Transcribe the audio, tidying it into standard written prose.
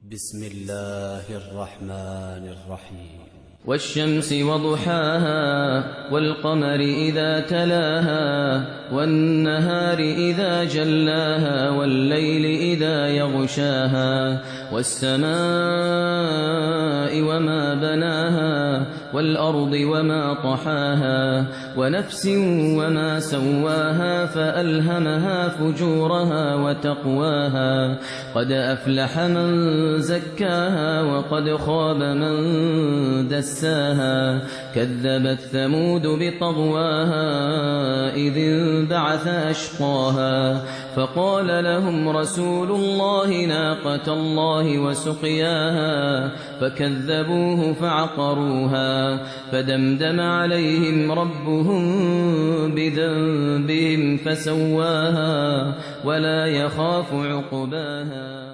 بسم الله الرحمن الرحيم. والشمس وضحاها والقمر إذا تلاها والنهار إذا جلاها والليل إذا يغشاها والسماء وما بناها والأرض وما طحاها ونفس وما سواها فألهمها فجورها وتقواها قد أفلح من زكاها وقد خاب من دساها كذبت ثمود بطغواها إذ انبعث أشقاها فقال لهم رسول الله ناقة الله وسقياها فكذبوه فعقروها فدمدم عليهم ربهم بذنبهم فسواها ولا يخاف عقباها.